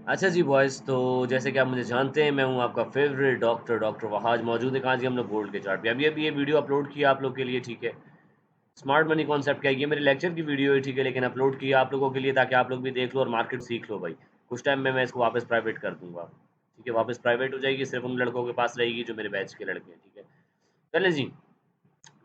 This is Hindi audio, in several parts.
अच्छा जी बॉयज़, तो जैसे कि आप मुझे जानते हैं, मैं हूँ आपका फ़ेवरेट डॉक्टर मौहाज। मौजूद है कहाँ जी हम लोग गोल्ड के चार्ट पे। अभी-अभी ये वीडियो अपलोड किया आप लोग के लिए, ठीक है। स्मार्ट मनी कॉन्सेप्ट क्या है, ये मेरे लेक्चर की वीडियो है, ठीक है, लेकिन अपलोड किया आप लोगों के लिए ताकि आप लोग भी देख लो और मार्केट सीख लो भाई। कुछ टाइम में मैं इसको वापस प्राइवेट कर दूँगा, ठीक है, वापस प्राइवेट हो जाएगी, सिर्फ़ उन लड़कों के पास रहेगी जो मेरे बैच के लड़के हैं, ठीक है। चलें जी,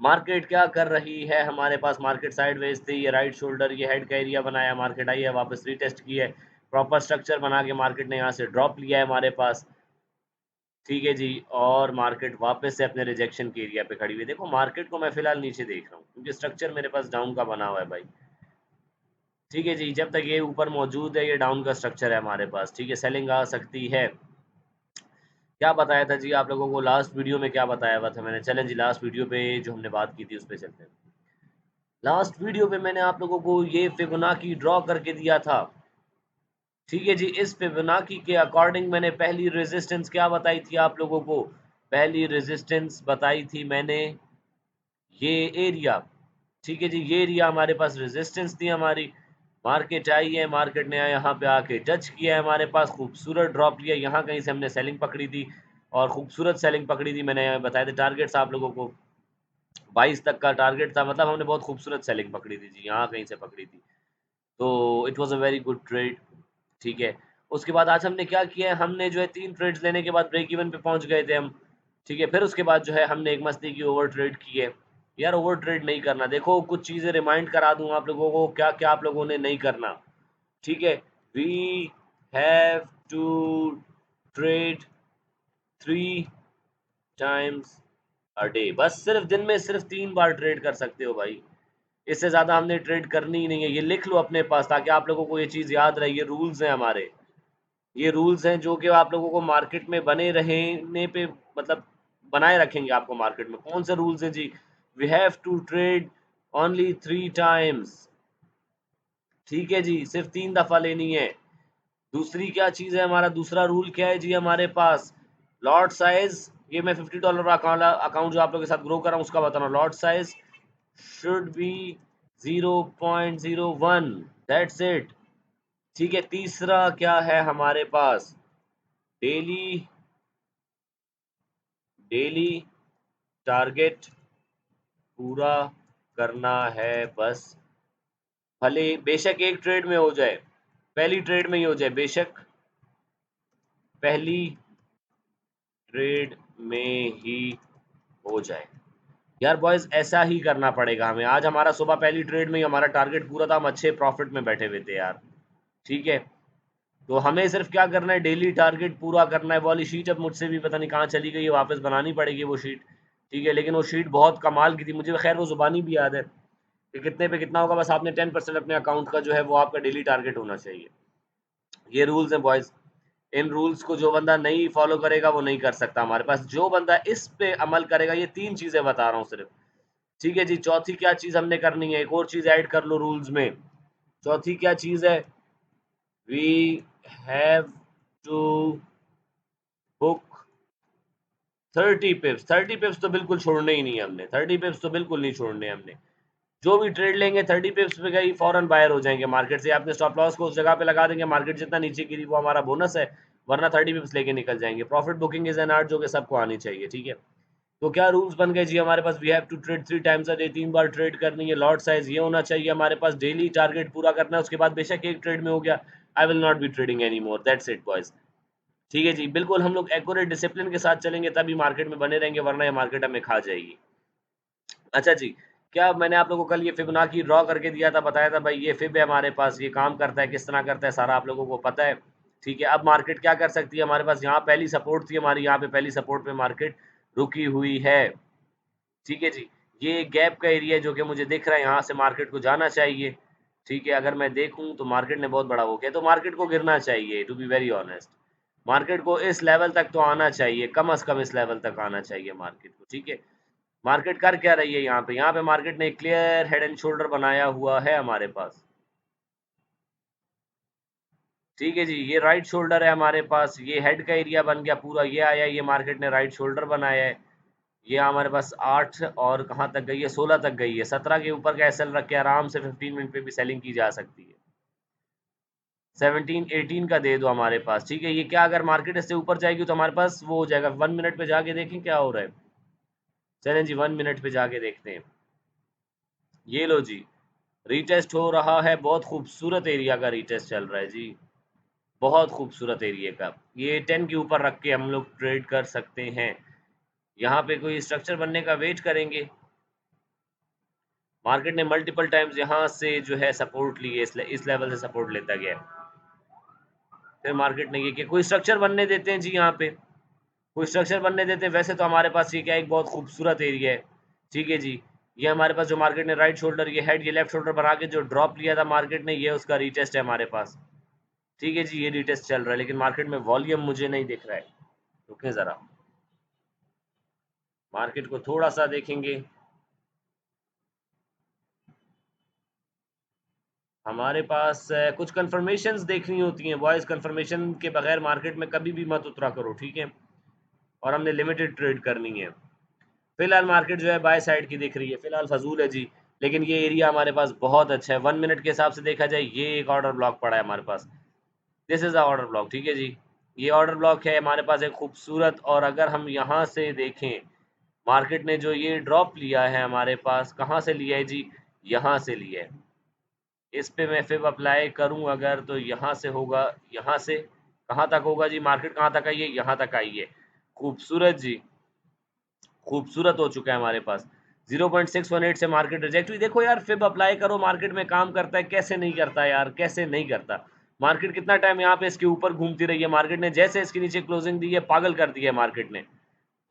मार्केट क्या कर रही है हमारे पास। मार्केट साइडवेज़ थी, ये राइट शोल्डर, ये हेड का एरिया बनाया, मार्केट आई है, वापस रीटेस्ट की है, प्रॉपर स्ट्रक्चर बना के मार्केट ने यहाँ से ड्रॉप लिया है हमारे पास, ठीक है जी। और मार्केट वापस से अपने रिजेक्शन के एरिया पे खड़ी हुई है। देखो मार्केट को मैं फ़िलहाल नीचे देख रहा हूँ, क्योंकि स्ट्रक्चर मेरे पास डाउन का बना हुआ है भाई। ठीक है जी, जब तक ये ऊपर मौजूद है, ये डाउन का स्ट्रक्चर है हमारे पास, ठीक है, सेलिंग आ सकती है। क्या बताया था जी आप लोगों को लास्ट वीडियो में, क्या बताया हुआ था मैंने? चलें जी, लास्ट वीडियो पे जो हमने बात की थी उस पे चलते हैं। लास्ट वीडियो पे मैंने आप लोगों को ये फिबोनाची ड्रॉ करके दिया था, ठीक है जी। इस फिबोनाची के अकॉर्डिंग मैंने पहली रेजिस्टेंस क्या बताई थी आप लोगों को? पहली रेजिस्टेंस बताई थी मैंने ये एरिया, ठीक है जी, ये एरिया हमारे पास रेजिस्टेंस थी हमारी। मार्केट आई है, मार्केट ने यहाँ पे आके टच किया है हमारे पास, खूबसूरत ड्रॉप लिया, यहाँ कहीं से हमने सेलिंग पकड़ी थी और खूबसूरत सेलिंग पकड़ी थी। मैंने बताए थे टारगेट्स आप लोगों को, 22 तक का टारगेट था, मतलब हमने बहुत खूबसूरत सेलिंग पकड़ी थी जी, यहाँ कहीं से पकड़ी थी। तो it was a very good trade, ठीक है। उसके बाद आज हमने क्या किया है, हमने जो है 3 ट्रेड्स लेने के बाद ब्रेक इवन पे पहुँच गए थे हम, ठीक है। फिर उसके बाद जो है हमने एक मस्ती की, ओवर ट्रेड की है। यार ओवर ट्रेड नहीं करना। देखो कुछ चीज़ें रिमाइंड करा दूँ आप लोगों को, क्या-क्या आप लोगों ने नहीं करना, ठीक है। We have to trade 3 times a day. बस सिर्फ़ दिन में सिर्फ़ 3 बार ट्रेड कर सकते हो भाई। इससे ज़्यादा हमने ट्रेड करनी ही नहीं है। ये लिख लो अपने पास ताकि आप लोगों को ये चीज़ याद रहे, ये रूल्स हैं हमारे। ये रूल्स हैं जो कि आप लोगों को मार्केट में बने रहने पे, मतलब बनाए रखेंगे आपको मार्केट में। कौन से रूल्स हैं जी? We have to trade only 3 times, ठीक है जी, सिर्फ़ 3 दफ़ा लेनी है। दूसरी क्या चीज़ है, हमारा दूसरा रूल क्या है जी हमारे पास? लॉट साइज़, ये मैं $50 अकाउंट जो आप लोगों के साथ ग्रो कर रहा हूँ उसका बता रहा हूँ। Lot size should be 0.01, that's it, ठीक है। तीसरा क्या है हमारे पास? डेली डेली टारगेट पूरा करना है बस, भले बेशक एक ट्रेड में हो जाए, पहली ट्रेड में ही हो जाए, बेशक पहली ट्रेड में ही हो जाए। यार बॉयज़ ऐसा ही करना पड़ेगा हमें। आज हमारा सुबह पहली ट्रेड में ही हमारा टारगेट पूरा था, हम अच्छे प्रॉफ़िट में बैठे हुए थे यार, ठीक है। तो हमें सिर्फ़ क्या करना है, डेली टारगेट पूरा करना है। वो वाली शीट अब मुझसे भी पता नहीं कहाँ चली गई है, वापस बनानी पड़ेगी वो शीट, ठीक है। लेकिन वो शीट बहुत कमाल की थी, मुझे ख़ैर वो ज़ुबानी भी याद है कि कितने पे कितना होगा, बस आपने 10% अपने अकाउंट का जो है वो आपका डेली टारगेट होना चाहिए। ये रूल्स हैं बॉयज़। इन रूल्स को जो बंदा नहीं फ़ॉलो करेगा वो नहीं कर सकता हमारे पास। जो बंदा इस पे अमल करेगा, ये 3 चीज़ें बता रहा हूँ सिर्फ़, ठीक है जी। चौथी क्या चीज़ हमने करनी है, एक और चीज़ ऐड कर लो रूल्स में। चौथी क्या चीज़ है? We have to book 30 pips. 30 pips तो बिल्कुल छोड़ने ही नहीं है हमने, 30 पिप्स तो बिल्कुल नहीं छोड़ने हमने। जो भी ट्रेड लेंगे 30 पिप्स पे गई, फौरन बायर हो जाएँगे मार्केट से। आपने स्टॉप लॉस को उस जगह पे लगा देंगे, मार्केट जितना नीचे गिरी वो हमारा बोनस है, वरना 30 पिप्स लेके निकल जाएँगे। Profit booking is an art जो कि सबको आनी चाहिए, ठीक है। तो क्या रूल्स बन गए जी हमारे पास? We have to trade 3 times a day, 3 बार ट्रेड करनी है। लॉट साइज़ ये होना चाहिए हमारे पास, डेली टारगेट पूरा करना है, उसके बाद बेशक एक ट्रेड में हो गया, I will not be trading any more, that's it boys. ठीक है जी, बिल्कुल हम लोग एक्यूरेट डिसिप्लिन के साथ चलेंगे तभी मार्केट में बने रहेंगे, वरना ये मार्केट हमें खा जाएगी। अच्छा जी, क्या मैंने आप लोगों को कल ये फिबोनाची ड्रॉ करके दिया था, बताया था भाई ये फिब है हमारे पास, ये काम करता है, किस तरह करता है, सारा आप लोगों को पता है। ठीक है, अब मार्केट क्या कर सकती है हमारे पास, यहाँ पहली सपोर्ट थी हमारी, यहाँ पे पहली सपोर्ट पे मार्केट रुकी हुई है। ठीक है जी, ये गैप का एरिया है जो कि मुझे दिख रहा है, यहाँ से मार्केट को जाना चाहिए। ठीक है, अगर मैं देखूँ तो मार्केट ने बहुत बड़ा वो किया, तो मार्केट को गिरना चाहिए, to be very honest. Market को इस लेवल तक तो आना चाहिए, कम से कम इस लेवल तक आना चाहिए मार्केट को, ठीक है। मार्केट कर क्या रही है यहाँ पे? यहाँ पे मार्केट ने एक क्लियर हेड एंड शोल्डर बनाया हुआ है हमारे पास। ठीक है जी, ये राइट शोल्डर है हमारे पास, ये हेड का एरिया बन गया पूरा, ये आया, ये मार्केट ने राइट शोल्डर बनाया है। ये हमारे पास 8 और कहाँ तक गई है? 16 तक गई है। 17 के ऊपर का एसएल रख के आराम से 15 मिनट पे भी सेलिंग की जा सकती है। 17-18 का दे दो हमारे पास, ठीक है। ये क्या अगर मार्केट इससे ऊपर जाएगी तो हमारे पास वो हो जाएगा। 1 मिनट पे जाके देखें क्या हो रहा है। चलें जी 1 मिनट पे जाके देखते हैं। ये लो जी, रीटेस्ट हो रहा है, बहुत खूबसूरत एरिया का रीटेस्ट चल रहा है जी, बहुत खूबसूरत एरिया का। ये 10 के ऊपर रख के हम लोग ट्रेड कर सकते हैं। यहाँ पे कोई स्ट्रक्चर बनने का वेट करेंगे। मार्केट ने मल्टीपल टाइम्स यहाँ से जो है सपोर्ट लिए, इस लेवल से सपोर्ट लेता गया। फिर मार्केट ने ये किया, कोई स्ट्रक्चर बनने देते हैं जी, यहाँ पे कोई स्ट्रक्चर बनने देते हैं। वैसे तो हमारे पास ये क्या एक बहुत खूबसूरत एरिया है, ठीक है जी। ये हमारे पास जो मार्केट ने राइट शोल्डर, ये हेड, ये लेफ्ट शोल्डर बना के जो ड्रॉप लिया था मार्केट ने, ये उसका रीटेस्ट है हमारे पास, ठीक है जी। ये रीटेस्ट चल रहा है, लेकिन मार्केट में वॉल्यूम मुझे नहीं दिख रहा है। रुकें ज़रा, मार्केट को थोड़ा सा देखेंगे। हमारे पास कुछ कंफर्मेशंस देखनी होती हैं बॉयज़। कंफर्मेशन के बगैर मार्केट में कभी भी मत उतरा करो, ठीक है। और हमने लिमिटेड ट्रेड करनी है। फिलहाल मार्केट जो है बाय साइड की दिख रही है, फिलहाल फजूल है जी। लेकिन ये एरिया हमारे पास बहुत अच्छा है। 1 मिनट के हिसाब से देखा जाए, ये एक ऑर्डर ब्लॉक पड़ा है हमारे पास। This is a order block, ठीक है जी। ये ऑर्डर ब्लॉक है हमारे पास एक खूबसूरत। और अगर हम यहाँ से देखें, मार्केट ने जो ये ड्रॉप लिया है हमारे पास, कहाँ से लिया है जी, यहाँ से लिया है। इस पे मैं फिब अप्लाई करूँ अगर, तो यहाँ से होगा, यहाँ से कहाँ तक होगा जी, मार्केट कहाँ तक आई है, यहाँ तक आई है। खूबसूरत जी, खूबसूरत हो चुका है हमारे पास। 0.618 से मार्केट रिजेक्ट हुई। देखो यार, फिब अप्लाई करो, मार्केट में काम करता है, कैसे नहीं करता यार, कैसे नहीं करता। मार्केट कितना टाइम यहाँ पे इसके ऊपर घूमती रही है। मार्केट ने जैसे इसके नीचे क्लोजिंग दी है, पागल कर दिया है मार्केट ने।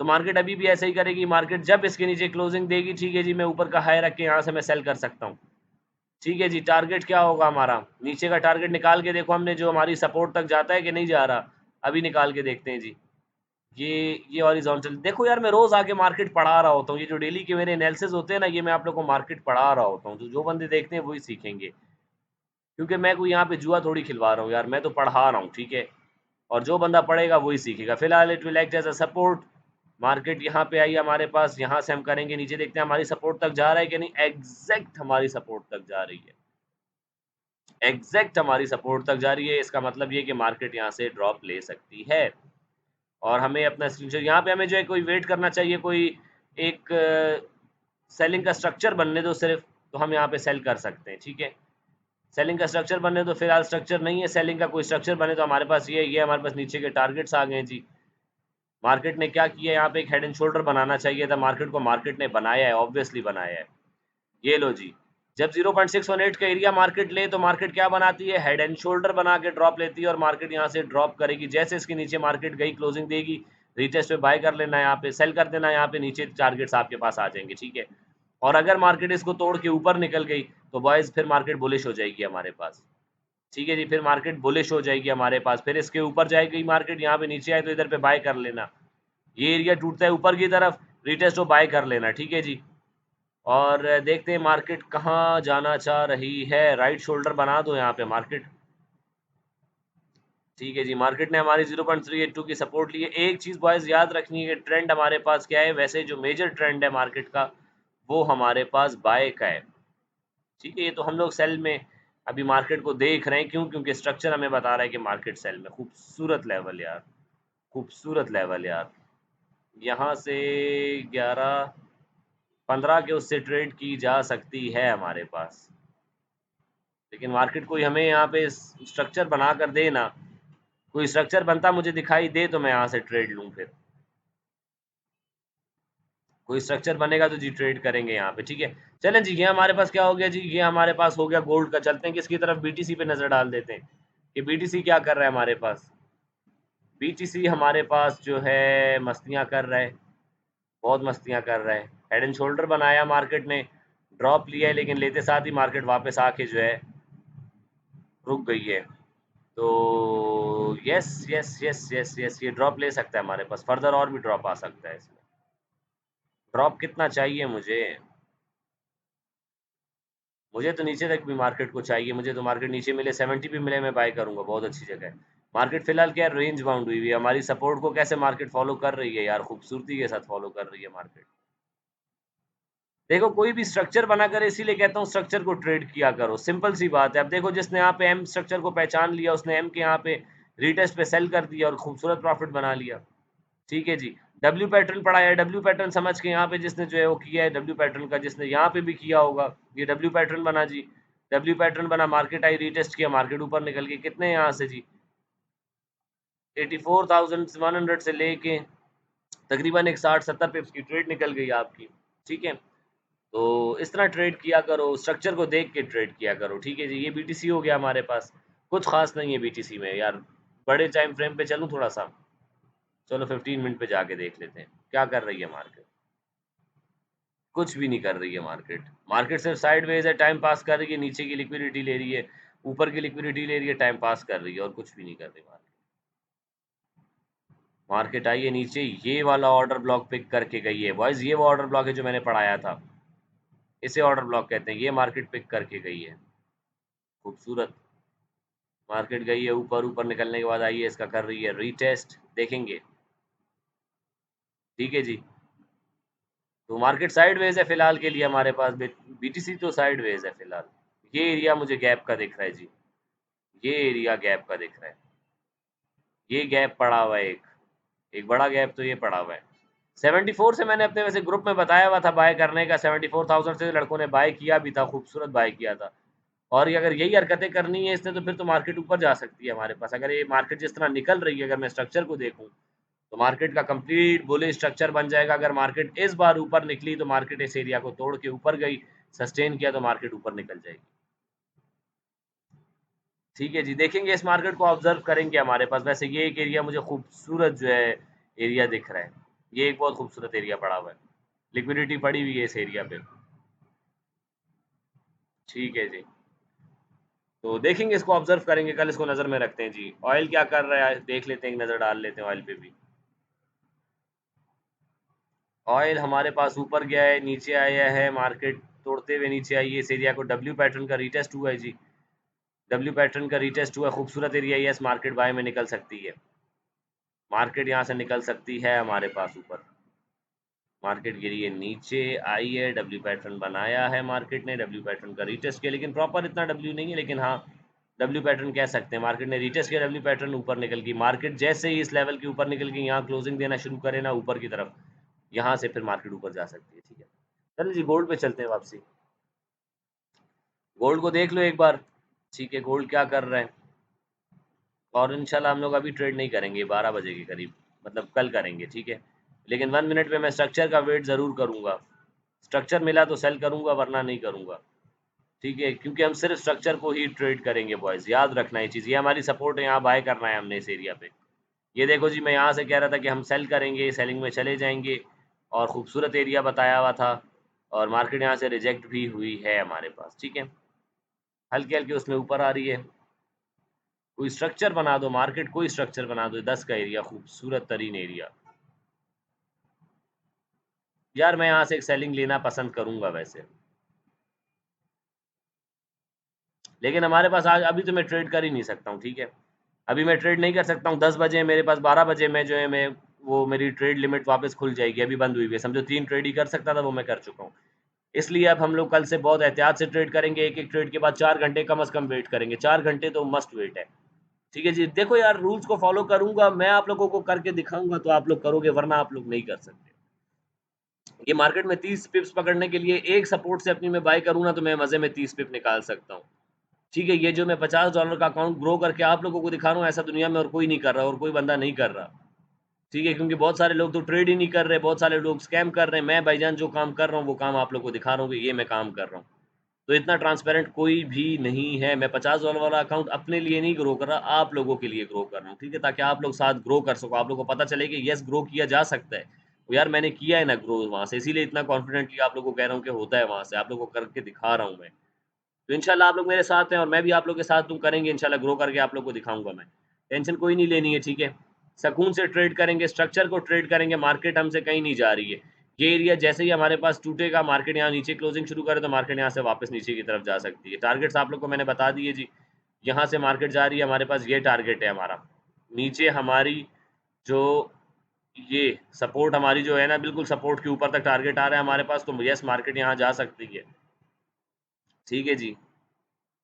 तो मार्केट अभी भी ऐसा ही करेगी। मार्केट जब इसके नीचे क्लोजिंग देगी, ठीक है जी, मैं ऊपर का हाई रख के यहाँ से मैं सेल कर सकता हूँ, ठीक है जी। टारगेट क्या होगा हमारा, नीचे का टारगेट निकाल के देखो हमने, जो हमारी सपोर्ट तक जाता है कि नहीं जा रहा, अभी निकाल के देखते हैं जी। ये हॉरिजॉन्टल देखो यार, मैं रोज आके मार्केट पढ़ा रहा होता हूँ। ये जो डेली के मेरे एनालिसिस होते हैं ना, ये मैं आप लोगों को मार्केट पढ़ा रहा होता हूँ। तो जो बंदे देखते हैं वही सीखेंगे, क्योंकि मैं कोई यहाँ पे जुआ थोड़ी खिलवा रहा हूँ यार, मैं तो पढ़ा रहा हूँ, ठीक है। और जो बंदा पढ़ेगा वही सीखेगा। फिलहाल it will act as a support. Market यहाँ पे आई हमारे पास, यहाँ से हम करेंगे नीचे, देखते हैं हमारी सपोर्ट तक जा रहा है कि नहीं। एग्जैक्ट हमारी सपोर्ट तक जा रही है, एग्जैक्ट हमारी सपोर्ट तक जा रही है। इसका मतलब ये कि मार्केट यहाँ से ड्रॉप ले सकती है। और हमें अपना स्क्रीनशॉट यहाँ पे, हमें जो है कोई वेट करना चाहिए, कोई एक सेलिंग का स्ट्रक्चर बनने दो सिर्फ, तो हम यहाँ पे सेल कर सकते हैं, ठीक है। सेलिंग का स्ट्रक्चर बनने दो, फिलहाल स्ट्रक्चर नहीं है। सेलिंग का कोई स्ट्रक्चर बने तो हमारे पास ये हमारे पास नीचे के टारगेट्स आ गए हैं जी। मार्केट ने क्या किया, यहाँ पे एक हेड एंड शोल्डर बनाना चाहिए था मार्केट को, मार्केट ने बनाया है, ऑब्वियसली बनाया है। ये लो जी, जब 0.618 का एरिया मार्केट ले, तो मार्केट क्या बनाती है, हेड एंड शोल्डर बना के ड्रॉप लेती है। और मार्केट यहाँ से ड्रॉप करेगी, जैसे इसके नीचे मार्केट गई, क्लोजिंग देगी, रीटेस्ट पे बाय कर लेना, यहाँ पे सेल कर देना, यहाँ पे नीचे टारगेट्स आपके पास आ जाएंगे, ठीक है। और अगर मार्केट इसको तोड़ के ऊपर निकल गई, तो बॉयज फिर मार्केट बुलिश हो जाएगी हमारे पास, ठीक है जी। फिर मार्केट बुलिश हो जाएगी हमारे पास, फिर इसके ऊपर जाएगी मार्केट, यहाँ पे नीचे आए तो इधर पे बाय कर लेना। ये एरिया टूटता है ऊपर की तरफ, रीटेस्ट हो, बाय कर लेना, ठीक है जी। और देखते हैं मार्केट कहाँ जाना चाह रही है। राइट शोल्डर बना दो यहाँ पे मार्केट, ठीक है जी। मार्केट ने हमारी 0.382 की सपोर्ट ली है। एक चीज़ बॉयज़ याद रखनी है कि ट्रेंड हमारे पास क्या है, वैसे जो मेजर ट्रेंड है मार्केट का, वो हमारे पास बाय का है, ठीक है। ये तो हम लोग सेल में अभी मार्केट को देख रहे हैं, क्यों, क्योंकि स्ट्रक्चर हमें बता रहा है कि मार्केट सेल में। खूबसूरत लेवल यार, खूबसूरत लेवल यार। यहाँ से 11-15 के उससे ट्रेड की जा सकती है हमारे पास, लेकिन मार्केट कोई हमें यहाँ पे स्ट्रक्चर बना कर दे ना, कोई स्ट्रक्चर बनता मुझे दिखाई दे तो मैं यहाँ से ट्रेड लूँ। फिर कोई स्ट्रक्चर बनेगा तो जी ट्रेड करेंगे यहाँ पे, ठीक है। चलें जी, ये हमारे पास क्या हो गया जी, ये हमारे पास हो गया गोल्ड का। चलते हैं किसकी तरफ, बीटीसी पे नज़र डाल देते हैं कि बीटीसी क्या कर रहा है हमारे पास। बीटीसी हमारे पास जो है मस्तियाँ कर रहा है, बहुत मस्तियाँ कर रहा है। हेड एंड शोल्डर बनाया मार्केट ने, ड्रॉप लिया है, लेकिन लेते साथ ही मार्केट वापस आके जो है रुक गई है। तो yes yes yes yes yes, ये ड्रॉप ले सकता है हमारे पास, फर्दर और भी ड्रॉप आ सकता है इसमें। ड्रॉप कितना चाहिए मुझे, मुझे तो नीचे तक भी मार्केट को चाहिए। मुझे तो मार्केट नीचे मिले, 70 भी मिले, मैं बाय करूंगा, बहुत अच्छी जगह है। मार्केट फिलहाल क्या रेंज बाउंड हुई हुई है, हमारी सपोर्ट को कैसे मार्केट फॉलो कर रही है यार, खूबसूरती के साथ फॉलो कर रही है मार्केट। देखो कोई भी स्ट्रक्चर बनाकर, इसीलिए कहता हूँ स्ट्रक्चर को ट्रेड किया करो, सिंपल सी बात है। अब देखो जिसने यहाँ पे एम स्ट्रक्चर को पहचान लिया, उसने एम के यहाँ पे रीटेस्ट पे सेल कर दिया और खूबसूरत प्रॉफिट बना लिया। ठीक है जी। डब्ल्यू पैटर्न पढ़ा है, डब्ल्यू पैटर्न समझ के यहाँ पे जिसने जो है वो किया है डब्ल्यू पैटर्न का, जिसने यहाँ पे भी किया होगा, ये डब्ल्यू पैटर्न बना जी। डब्ल्यू पैटर्न बना, मार्केट आई, रीटेस्ट किया, मार्केट ऊपर निकल के कितने यहाँ से जी 84,100 से लेके तकरीबन एक 60-70 पिप्स की ट्रेड निकल गई आपकी। ठीक है, तो इस तरह ट्रेड किया करो, स्ट्रक्चर को देख के ट्रेड किया करो। ठीक है जी। ये बीटीसी हो गया हमारे पास, कुछ खास नहीं है बीटीसी में यार। बड़े टाइम फ्रेम पे चलूँ थोड़ा सा, चलो 15 मिनट पे जाके देख लेते हैं क्या कर रही है मार्केट। कुछ भी नहीं कर रही है मार्केट। मार्केट सिर्फ साइडवेज है, टाइम पास कर रही है, नीचे की लिक्विडिटी ले रही है, ऊपर की लिक्विडिटी ले रही है, टाइम पास कर रही है और कुछ भी नहीं कर रही मार्केट। मार्केट आई है नीचे, ये वाला ऑर्डर ब्लॉक पिक करके गई है बॉयज, ये वो ऑर्डर ब्लॉक है जो मैंने पढ़ाया था, इसे ऑर्डर ब्लॉक कहते हैं। ये मार्केट पिक करके गई है, खूबसूरत मार्केट गई है ऊपर, ऊपर निकलने के बाद आई है, इसका कर रही है रीटेस्ट, देखेंगे। ठीक है जी। तो मार्केट साइडवेज है फिलहाल के लिए हमारे पास, बीटीसी तो साइडवेज है फिलहाल। ये एरिया मुझे गैप का दिख रहा है जी, ये एरिया गैप का दिख रहा है, ये गैप पड़ा हुआ है, एक बड़ा गैप तो ये पड़ा हुआ है। 74 से मैंने अपने वैसे ग्रुप में बताया हुआ था बाय करने का, 74,000 से लड़कों ने बाय किया भी था, खूबसूरत बाय किया था। और ये अगर यही हरकतें करनी है इसने, तो फिर तो मार्केट ऊपर जा सकती है हमारे पास। अगर ये मार्केट जिस तरह निकल रही है, अगर मैं स्ट्रक्चर को देखूँ तो मार्केट का कंप्लीट बुलिश स्ट्रक्चर बन जाएगा। अगर मार्केट इस बार ऊपर निकली तो मार्केट इस एरिया को तोड़ के ऊपर गई, सस्टेन किया तो मार्केट ऊपर निकल जाएगी। ठीक है जी, देखेंगे इस मार्केट को, ऑब्जर्व करेंगे हमारे पास। वैसे ये एक एरिया मुझे खूबसूरत जो है एरिया दिख रहा है, ये एक बहुत खूबसूरत एरिया पड़ा हुआ है, लिक्विडिटी पड़ी हुई है इस एरिया पे। ठीक है जी, तो देखेंगे इसको, ऑब्जर्व करेंगे, कल इसको नज़र में रखते हैं जी। ऑयल क्या कर रहा है देख लेते हैं, एक नज़र डाल लेते हैं ऑयल पे भी। ऑयल हमारे पास ऊपर गया है, नीचे आया है, मार्केट तोड़ते हुए नीचे आई है, इस एरिया को डब्ल्यू पैटर्न का रीटेस्ट हुआ है जी, डब्ल्यू पैटर्न का रीटेस्ट हुआ, खूबसूरत एरिया, यस मार्केट बाय में निकल सकती है, मार्केट यहाँ से निकल सकती है हमारे पास ऊपर। मार्केट गिरी है नीचे, आई है, डब्ल्यू पैटर्न बनाया है मार्केट ने, डब्ल्यू पैटर्न का रीटेस्ट किया, लेकिन प्रॉपर इतना डब्ल्यू नहीं है, लेकिन हाँ डब्ल्यू पैटर्न कह सकते हैं। मार्केट ने रीटेस्ट किया, डब्ल्यू पैटर्न ऊपर निकल गई, मार्केट जैसे ही इस लेवल के ऊपर निकल गई, यहाँ क्लोजिंग देना शुरू करे ना ऊपर की तरफ, यहाँ से फिर मार्केट ऊपर जा सकती है। ठीक है, चलिए जी गोल्ड पे चलते हैं वापसी। गोल्ड को देख लो एक बार। ठीक है, गोल्ड क्या कर रहा है, और इंशाल्लाह हम लोग अभी ट्रेड नहीं करेंगे 12 बजे के करीब, मतलब कल करेंगे। ठीक है, लेकिन 1 मिनट पे मैं स्ट्रक्चर का वेट ज़रूर करूँगा, स्ट्रक्चर मिला तो सेल करूँगा वरना नहीं करूँगा। ठीक है, क्योंकि हम सिर्फ स्ट्रक्चर को ही ट्रेड करेंगे बॉयज़, याद रखना ये चीज़, ये हमारी सपोर्ट है, यहाँ बाय करना है हमने इस एरिया पे। ये देखो जी, मैं यहाँ से कह रहा था कि हम सेल करेंगे, सेलिंग में चले जाएंगे, और खूबसूरत एरिया बताया हुआ था, और मार्केट यहाँ से रिजेक्ट भी हुई है हमारे पास। ठीक है, हल्की हल्की उसमें ऊपर आ रही है। कोई स्ट्रक्चर बना दो, मार्केट कोई स्ट्रक्चर बना दो, 10 का एरिया, खूबसूरत तरीन एरिया। यार मैं यहाँ से एक सेलिंग लेना पसंद करूंगा वैसे, लेकिन हमारे पास आज अभी तो मैं ट्रेड कर ही नहीं सकता हूँ। ठीक है, अभी मैं ट्रेड नहीं कर सकता हूँ, 10 बजे मेरे पास, 12 बजे मैं जो है मैं वो मेरी ट्रेड लिमिट वापस खुल जाएगी, अभी बंद हुई है, समझो 3 ट्रेड ही कर सकता था वो मैं कर चुका हूँ। इसलिए अब हम लोग कल से बहुत एहतियात से ट्रेड करेंगे, एक एक ट्रेड के बाद 4 घंटे कम अज़ कम वेट करेंगे, 4 घंटे तो मस्ट वेट है। ठीक है जी, देखो यार रूल्स को फॉलो करूंगा मैं, आप लोगों को करके दिखाऊंगा तो आप लोग करोगे, वरना आप लोग नहीं कर सकते। ये मार्केट में 30 पिप्स पकड़ने के लिए एक सपोर्ट से अपनी मैं बाय करूँ ना, तो मैं मज़े में 30 पिप निकाल सकता हूँ। ठीक है, ये जो मैं $50 का अकाउंट ग्रो करके आप लोगों को दिखा रहा हूँ, ऐसा दुनिया में और कोई नहीं कर रहा, और कोई बंदा नहीं कर रहा। ठीक है, क्योंकि बहुत सारे लोग तो ट्रेड ही नहीं कर रहे, बहुत सारे लोग स्कैम कर रहे हैं। मैं भाईजान जो काम कर रहा हूँ वो काम आप लोग को दिखा रहा हूँ कि ये मैं काम कर रहा हूँ। तो इतना ट्रांसपेरेंट कोई भी नहीं है। मैं $50 वाला अकाउंट अपने लिए नहीं ग्रो कर रहा, आप लोगों के लिए ग्रो कर रहा हूँ। ठीक है, ताकि आप लोग साथ ग्रो कर सको, आप लोगों को पता चले कि यस ग्रो किया जा सकता है। तो यार मैंने किया है ना ग्रो वहाँ से, इसीलिए इतना कॉन्फिडेंटली आप लोगों को कह रहा हूँ कि होता है वहाँ से, आप लोगों को करके दिखा रहा हूँ मैं। तो इंशाल्लाह आप लोग मेरे साथ हैं और मैं भी आप लोग के साथ तुम करेंगे इंशाल्लाह, ग्रो करके आप लोग को दिखाऊंगा मैं। टेंशन कोई नहीं लेनी है। ठीक है, सुकून से ट्रेड करेंगे, स्ट्रक्चर को ट्रेड करेंगे, मार्केट हमसे कहीं नहीं जा रही है। ये एरिया जैसे ही हमारे पास टूटेगा, मार्केट यहाँ नीचे क्लोजिंग शुरू करे तो मार्केट यहाँ से वापस नीचे की तरफ जा सकती है। टारगेट्स आप लोग को मैंने बता दिए जी, यहाँ से मार्केट जा रही है, हमारे पास ये टारगेट है हमारा। नीचे हमारी जो ये सपोर्ट हमारी जो है ना, बिल्कुल सपोर्ट के ऊपर तक टारगेट आ रहा है हमारे पास, तो यस मार्केट यहाँ जा सकती है। ठीक है जी।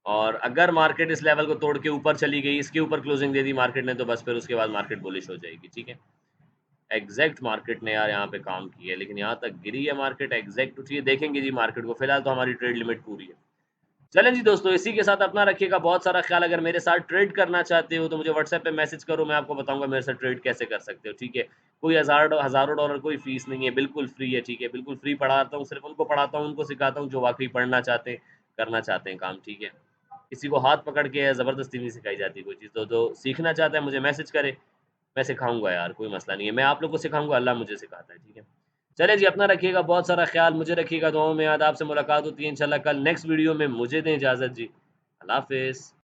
और अगर मार्केट इस लेवल को तोड़ के ऊपर चली गई, इसके ऊपर क्लोजिंग दे दी मार्केट ने, तो बस फिर उसके बाद मार्केट बुलिश हो जाएगी। ठीक है। एग्जैक्ट मार्केट ने यार यहाँ पे काम किया है, लेकिन यहाँ तक गिरी है मार्केट, एग्जैक्ट उठी है, देखेंगे जी मार्केट को। फिलहाल तो हमारी ट्रेड लिमिट पूरी है। चलें जी दोस्तों, इसी के साथ अपना रखिएगा बहुत सारा ख्याल। अगर मेरे साथ ट्रेड करना चाहते हो तो मुझे व्हाट्सएप पे मैसेज करो, मैं आपको बताऊँगा मेरे साथ ट्रेड कैसे कर सकते हो। ठीक है। कोई हज़ारों डॉलर कोई फ़ीस नहीं है, बिल्कुल फ्री है। ठीक है। बिल्कुल फ्री पढ़ाता हूँ, सिर्फ़ उनको पढ़ाता हूँ, उनको सिखाता हूँ जो वाक़ई पढ़ना चाहते हैं, करना चाहते हैं काम। ठीक है। किसी को हाथ पकड़ के या ज़बरदस्ती नहीं सिखाई जाती कोई चीज़। तो जो सीखना चाहता है मुझे मैसेज करे, मैं सिखाऊँगा यार, कोई मसला नहीं है। मैं आप लोग को सिखाऊँगा, अल्लाह मुझे सिखाता है। ठीक है। चलिए जी, अपना रखिएगा बहुत सारा ख़्याल, मुझे रखिएगा दुआओं में याद। आपसे मुलाकात होती है इंशाल्लाह कल नेक्स्ट वीडियो में। मुझे दें इजाज़त जी। अल्लाह हाफ़िज़।